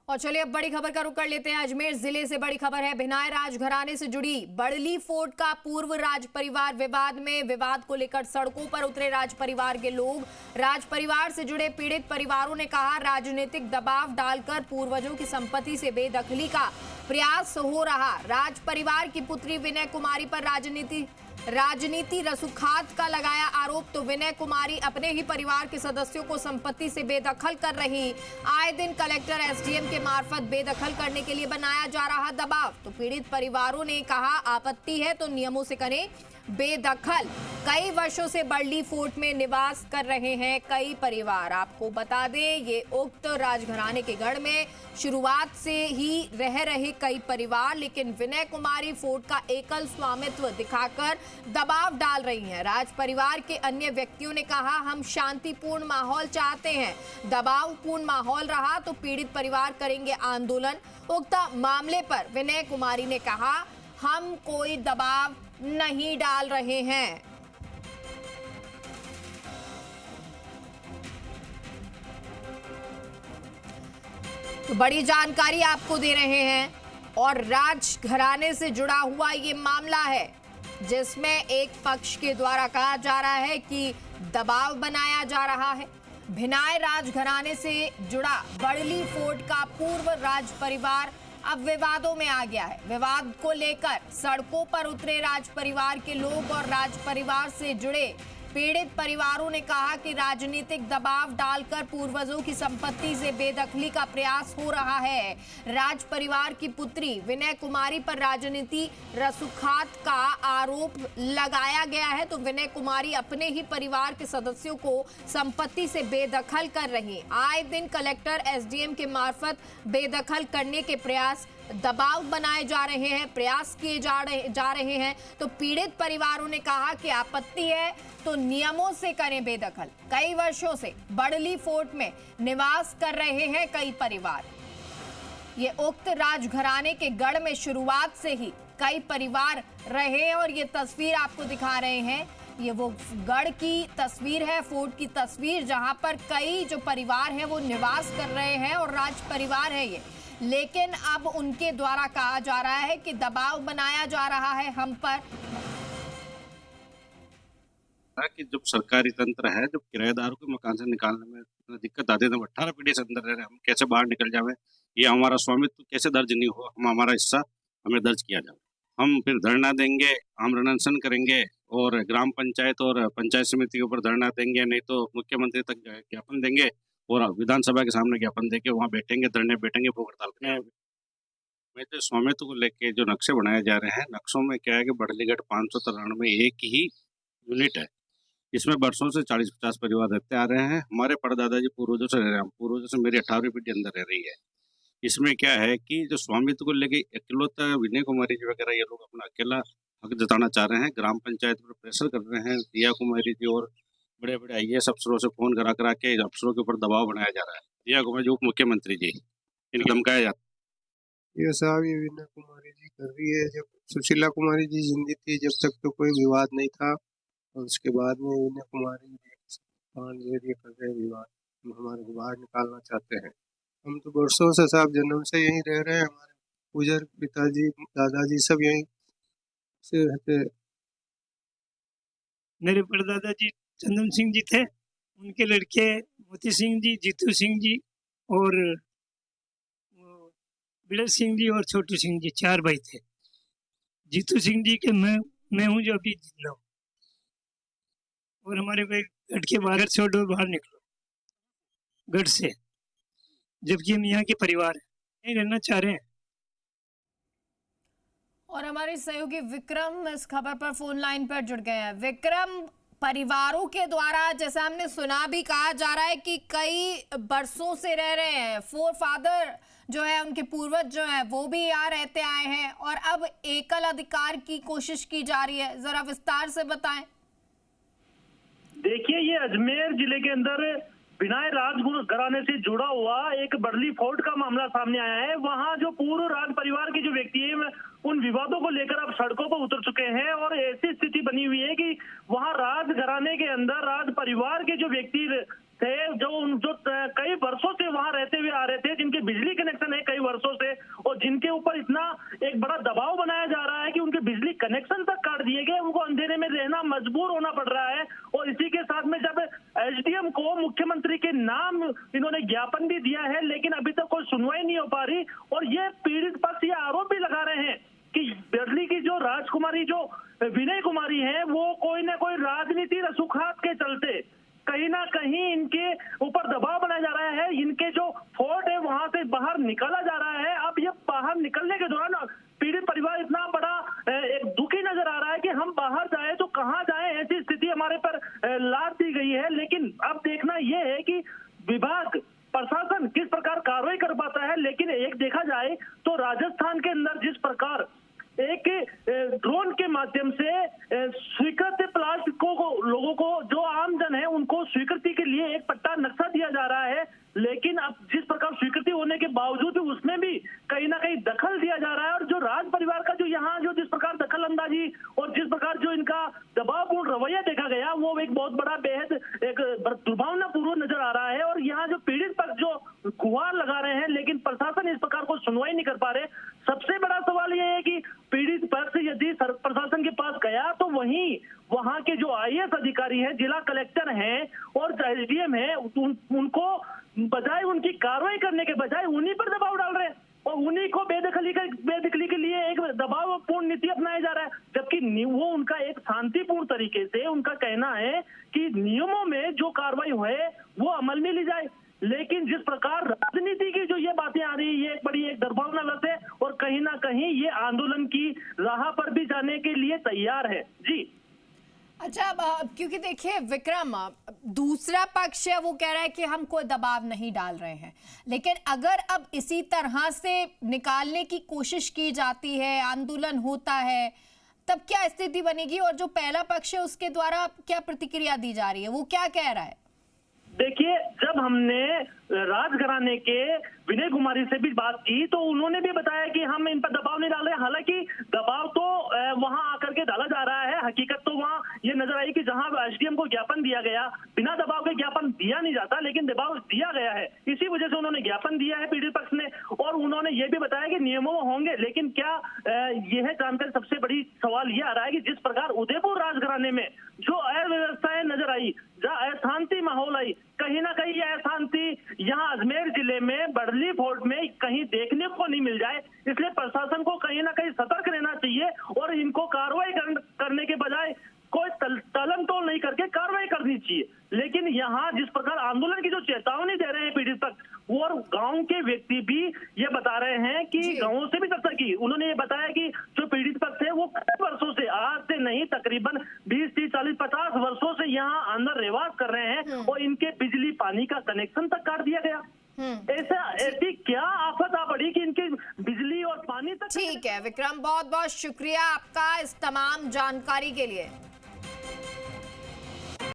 और चलिए अब बड़ी खबर का रुख कर लेते हैं। अजमेर जिले से बड़ी खबर है। भिनाय राजघराने से जुड़ी बड़ली फोर्ट का पूर्व राज परिवार विवाद में, विवाद को लेकर सड़कों पर उतरे राज परिवार के लोग। राज परिवार से जुड़े पीड़ित परिवारों ने कहा, राजनीतिक दबाव डालकर पूर्वजों की संपत्ति से बेदखली का प्रयास हो रहा। राज परिवार की पुत्री विनय कुमारी पर राजनीति रसूखात का लगाया आरोप। तो विनय कुमारी अपने ही परिवार के सदस्यों को संपत्ति से बेदखल कर रही। आए दिन कलेक्टर एसडीएम के मार्फत बेदखल करने के लिए बनाया जा रहा दबाव। तो पीड़ित परिवारों ने कहा, आपत्ति है तो नियमों से करें बेदखल। कई वर्षों से बड़ली फोर्ट में निवास कर रहे हैं कई परिवार। आपको बता दें, ये उक्त राजघराने के गढ़ में शुरुआत से ही रह रहे कई परिवार, लेकिन विनय कुमारी फोर्ट का एकल स्वामित्व दिखाकर दबाव डाल रही हैं। राज परिवार के अन्य व्यक्तियों ने कहा, हम शांतिपूर्ण माहौल चाहते हैं, दबावपूर्ण माहौल रहा तो पीड़ित परिवार करेंगे आंदोलन। उक्त मामले पर विनय कुमारी ने कहा, हम कोई दबाव नहीं डाल रहे हैं। तो बड़ी जानकारी आपको दे रहे हैं और राजघराने से जुड़ा हुआ ये मामला है, जिसमें एक पक्ष के द्वारा कहा जा रहा है कि दबाव बनाया जा रहा है। भिनाय राजघराने से जुड़ा बड़ली फोर्ट का पूर्व राज परिवार अब विवादों में आ गया है। विवाद को लेकर सड़कों पर उतरे राज परिवार के लोग और राज परिवार से जुड़े पीड़ित परिवारों ने कहा कि राजनीतिक दबाव डालकर पूर्वजों की संपत्ति से बेदखली का प्रयास हो रहा है। राज परिवार की पुत्री विनय कुमारी पर राजनीति रसूखात का आरोप लगाया गया है। तो विनय कुमारी अपने ही परिवार के सदस्यों को संपत्ति से बेदखल कर रही। आए दिन कलेक्टर एसडीएम के मार्फत बेदखल करने के प्रयास, दबाव बनाए जा रहे हैं, प्रयास किए जा रहे हैं। तो पीड़ित परिवारों ने कहा कि आपत्ति है तो नियमों से करें बेदखल। कई वर्षों से बड़ली फोर्ट में निवास कर रहे हैं कई परिवार। ये उक्त राजघराने के गढ़ में शुरुआत से ही कई परिवार रहे और ये तस्वीर आपको दिखा रहे हैं। ये वो गढ़ की तस्वीर है, फोर्ट की तस्वीर, जहां पर कई जो परिवार हैं वो निवास कर रहे हैं और राज परिवार है ये। लेकिन अब उनके द्वारा कहा जा रहा है कि दबाव बनाया जा रहा है हम पर। कि जब सरकारी तंत्र है, जब किराएदारों को मकान से निकालने में इतना दिक्कत आती है, तो 18 पीढ़ी से अंदर रह रहे हैं, हम कैसे बाहर निकल जावे, ये हमारा स्वामित्व कैसे दर्ज नहीं हो, हमारा हिस्सा हमें दर्ज किया जाए। हम फिर धरना देंगे, आमरण अनशन करेंगे और ग्राम पंचायत और पंचायत समिति के ऊपर धरना देंगे, नहीं तो मुख्यमंत्री तक ज्ञापन देंगे और विधानसभा के सामने ज्ञापन देके वहाँ बैठेंगे, धरने बैठेंगे, भूख हड़ताल करेंगे। मैं तो स्वामित्व को लेके जो नक्शे बनाए जा रहे हैं, नक्शों में क्या है कि बड़लीगढ़ 593 में एक ही यूनिट है, इसमें वर्षों से 40-50 परिवार रहते आ रहे हैं। हमारे परदादा जी पूर्वजों से रह रहे हैं, पूर्वजों से मेरी 18वीं पीढ़ी अंदर रह रही है। इसमें क्या है कि जो स्वामित्व को लेके इकलौता विनय कुमारी जी वगैरह ये लोग अपना अकेला हक जताना चाह रहे हैं, ग्राम पंचायत पर प्रेशर कर रहे हैं। रिया कुमारी जी और बड़े बड़े आईएएस अफसरों से फोन करा के अफसरों के ऊपर दबाव बनाया जा रहा है। रिया कुमारी जी उप मुख्यमंत्री जी, इनको धमकाया जाता है। ये साहब ये विनय कुमारी जी कर रही है। जब सुशीला कुमारी जी जिंदी थी, जब तक तो कोई विवाद नहीं था, और उसके बाद में विनय कुमारी ये कर रहे विवाद, हमारे को बाहर निकालना चाहते हैं। हम तो वर्षों से साहब जन्म से यहीं रह रहे हैं, हमारे बुजुर्ग पिताजी दादाजी सब यहीं से रहते। मेरे परदादा जी चंदन सिंह जी थे, उनके लड़के मोती सिंह जी, जीतू सिंह जी और बिड़र सिंह जी और छोटू सिंह जी, 4 भाई थे। जीतू सिंह जी के मैं हूँ जो अभी जिंदा हूँ, और हमारे को एक गढ़ के बाहर छोड़ो, बाहर निकलो गढ़ से, जबकि हम यहाँ के परिवार हैं, यहीं रहना चाह रहे हैं। और हमारे सहयोगी विक्रम इस खबर पर फोन लाइन पर जुड़ गए हैं। विक्रम, परिवारों के द्वारा जैसा हमने सुना भी कहा जा रहा है कि कई वर्षों से रह रहे हैं, फोर फादर जो है उनके पूर्वज जो है वो भी यहाँ रहते आए हैं और अब एकल अधिकार की कोशिश की जा रही है। जरा विस्तार से बताएं। देखिए, ये अजमेर जिले के अंदर भिनाय राजघराने से जुड़ा हुआ एक बड़ली फोर्ट का मामला सामने आया है। वहां जो पूर्व राज परिवार के जो व्यक्ति है, उन विवादों को लेकर अब सड़कों पर उतर चुके हैं और ऐसी स्थिति बनी हुई है कि वहां राजघराने के अंदर राज परिवार के जो व्यक्ति थे, जो कई वर्षों से वहां रहते हुए आ रहे थे, जिनके बिजली कनेक्शन है वर्षों से, और जिनके ऊपर इतना एक बड़ा दबाव बनाया जा रहा है कि उनके बिजली कनेक्शन तक काट दिए गए, उनको अंधेरे में रहना मजबूर होना पड़ रहा है। और इसी के साथ में जब एसडीएम को मुख्यमंत्री के नाम इन्होंने ज्ञापन भी दिया है, लेकिन अभी तक कोई सुनवाई नहीं हो पा रही। और ये पीड़ित पक्ष ये आरोप भी लगा रहे हैं कि बिरली की जो राजकुमारी, जो विनय कुमारी है, वो कोई ना कोई राजनीति रसूखात के चलते कहीं ना कहीं इनके ऊपर दबाव बनाया जा रहा है। इनके जो फोर्ट है वहां से बाहर निकाला जा रहा है। अब ये बाहर निकलने के दौरान पीड़ित परिवार इतना बड़ा एक दुखी नजर आ रहा है कि हम बाहर जाए तो कहां जाए, ऐसी स्थिति हमारे पर लाद दी गई है। लेकिन अब देखना यह है कि विभाग, प्रशासन किस प्रकार कार्रवाई कर पाता है। लेकिन एक देखा जाए तो राजस्थान के अंदर जिस प्रकार एक ड्रोन के माध्यम से स्वीकृत प्लाट को लोगों को, जो आमजन है उनको स्वीकृति के लिए एक पट्टा नक्शा दिया जा रहा है। लेकिन अब जिस प्रकार स्वीकृति होने के बावजूद उसमें भी कहीं ना कहीं दखल दिया जा रहा है। और जो राज परिवार का जो यहाँ जो जिस प्रकार दखल अंदाजी और जिस प्रकार जो इनका दबावपूर्ण रवैया देखा गया, वो एक बहुत बड़ा बेहद एक दुर्भावनापूर्ण नजर आ रहा है। और यहाँ जो पीड़ित पक्ष जो गुहार लगा रहे हैं, लेकिन प्रशासन इस प्रकार को सुनवाई नहीं कर पा रहे। सबसे बड़ा सवाल यह है कि पीड़ित पक्ष यदि प्रशासन के पास गया तो वहीं वहां के जो आईएएस अधिकारी हैं, जिला कलेक्टर हैं और एसडीएम हैं, उनको बजाय उनकी कार्रवाई करने के बजाय उन्हीं पर दबाव डाल रहे हैं और उन्हीं को बेदखली के लिए एक दबावपूर्ण नीति अपनाया जा रहा है। जबकि वो उनका एक शांतिपूर्ण तरीके से उनका कहना है कि नियमों में जो कार्रवाई है वो अमल में ली जाए। लेकिन जिस प्रकार राजनीति की जो ये बातें आ रही है, ये एक बड़ी एक दुर्भावनावश है और कहीं ना कहीं ये आंदोलन की राह पर भी जाने के लिए तैयार है। जी अच्छा, क्योंकि देखिए विक्रम, दूसरा पक्ष है वो कह रहा है कि हम कोई दबाव नहीं डाल रहे हैं, लेकिन अगर अब इसी तरह से निकालने की कोशिश की जाती है, आंदोलन होता है, तब क्या स्थिति बनेगी? और जो पहला पक्ष है उसके द्वारा क्या प्रतिक्रिया दी जा रही है, वो क्या कह रहा है? देखिए, जब हमने राजघराने के विनय कुमारी से भी बात की तो उन्होंने भी बताया कि हम इन पर दबाव नहीं डाल रहे। हालांकि दबाव तो वहां आकर के डाला जा रहा है। हकीकत तो वहां ये नजर आई कि जहां एसडीएम को ज्ञापन दिया गया, बिना दबाव के ज्ञापन दिया नहीं जाता, लेकिन दबाव दिया गया है। इसी वजह से उन्होंने ज्ञापन दिया है पीड़ित पक्ष ने। और उन्होंने ये भी बताया कि नियमों होंगे, लेकिन क्या यह जानकर सबसे बड़ी सवाल ये आ रहा है कि जिस प्रकार उदयपुर राजघराने में जो अव्यवस्थाएं नजर आई, जहाँ अशांति माहौल आई, कहीं ना कहीं यह अशांति यहाँ अजमेर जिले में बड़ली फोर्ट में कहीं देखने को नहीं मिल जाए। इसलिए प्रशासन को कहीं ना कहीं सतर्क रहना चाहिए और इनको कार्रवाई करने के बजाय कोई तलम तोल नहीं करके कार्रवाई करनी चाहिए। लेकिन यहाँ जिस प्रकार आंदोलन की जो चेतावनी दे रहे हैं पीड़ित पक्ष, वो और गांव के व्यक्ति भी ये बता रहे हैं कि गांवों से भी चर्चा की। उन्होंने ये बताया कि जो पीड़ित पक्ष है वो कई वर्षों से, आज से नहीं तकरीबन 20, 30, 40, 50 वर्षों से यहाँ अंदर रहवास कर रहे हैं और इनके बिजली पानी का कनेक्शन तक काट दिया गया। ऐसी क्या आफत आ पड़ी कि इनके बिजली और पानी तक। ठीक है विक्रम, बहुत बहुत शुक्रिया आपका इस तमाम जानकारी के लिए।